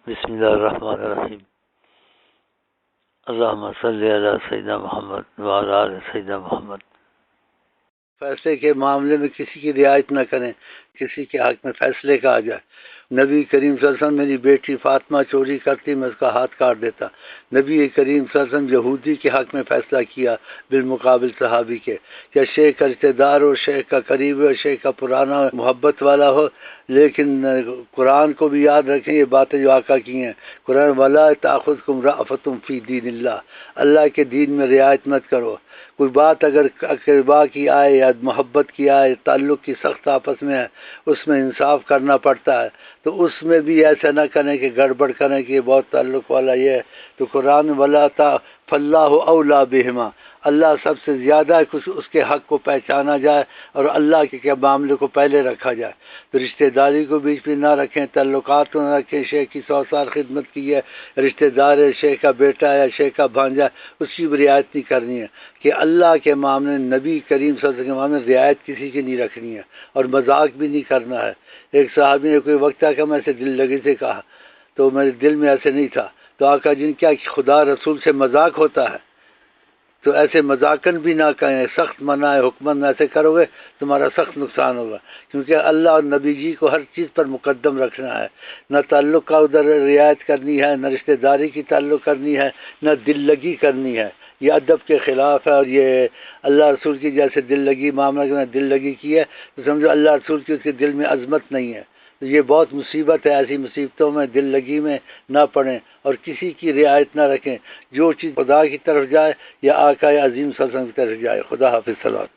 بسم اللہ الرحمن الرحیم۔ اللہم صلی علی سیدنا محمد وعلی آل سیدنا محمد۔ فیصلے کے معاملے میں کسی کی رعایت نہ کریں، کسی کے حق میں فیصلے کا آ جائے۔ نبی کریم صلی اللہ علیہ وسلم میری بیٹی فاطمہ چوری کرتی، میں اس کا ہاتھ کاٹ دیتا۔ نبی کریم صلی اللہ علیہ وسلم یہودی کے حق میں فیصلہ کیا بالمقابل صحابی کے، یا شیخ کا رشتہ دار ہو، شیخ کا قریب ہو، شیخ کا پرانا محبت والا ہو، لیکن قرآن کو بھی یاد رکھیں، یہ باتیں جو آقا کی ہیں قرآن، وَلَا تَأْخُذْكُمْ رَأْفَةٌ فِي دِينِ اللَّهِ، اللہ کے دین میں رعایت مت کرو۔ کوئی بات اگر اقربا کی آئے یا محبت کی آئے، تعلق کی سخت آپس میں ہے، اس میں انصاف کرنا پڑتا ہے، تو اس میں بھی ایسا نہ کریں کہ گڑبڑ کریں کہ یہ بہت تعلق والا یہ ہے۔ تو قرآن وَلَا فَاللَّهُ أَوْلَىٰ بِهِمَا، اللہ سب سے زیادہ اس کے حق کو پہچانا جائے اور اللہ کے معاملے کو پہلے رکھا جائے۔ تو رشتہ داری کو بیچ میں نہ رکھیں، تعلقات کو نہ رکھیں۔ شیخ کی 100 سال خدمت کی ہے، رشتہ دار ہے، شیخ کا بیٹا ہے، شیخ کا بھانجا ہے، اس کی بھی رعایت نہیں کرنی ہے۔ کہ اللہ کے معاملے، نبی کریم صلی اللہ علیہ وسلم کے معاملے رعایت کسی کی نہیں رکھنی ہے، اور مذاق بھی نہیں کرنا ہے۔ ایک صحابی نے کوئی وقت آ کر میں سے دل لگی سے کہا، تو میرے دل میں ایسے نہیں تھا، تو آقا جن کیا خدا رسول سے مذاق ہوتا ہے، تو ایسے مذاقن بھی نہ کہیں، سخت منع ہے، حکمن ایسے کرو گے تمہارا سخت نقصان ہوگا، کیونکہ اللہ اور نبی جی کو ہر چیز پر مقدم رکھنا ہے۔ نہ تعلق کا ادھر رعایت کرنی ہے، نہ رشتہ داری کی تعلق کرنی ہے، نہ دل لگی کرنی ہے، یہ ادب کے خلاف ہے۔ اور یہ اللہ رسول کی جیسے دل لگی معاملہ میں دل لگی کی ہے، تو سمجھو اللہ رسول کی اس کے دل میں عظمت نہیں ہے۔ یہ بہت مصیبت ہے، ایسی مصیبتوں میں دل لگی میں نہ پڑیں اور کسی کی رعایت نہ رکھیں۔ جو چیز خدا کی طرف جائے یا آقا عظیم صلی اللہ علیہ وسلم کی طرف جائے۔ خدا حافظ۔ صلوات۔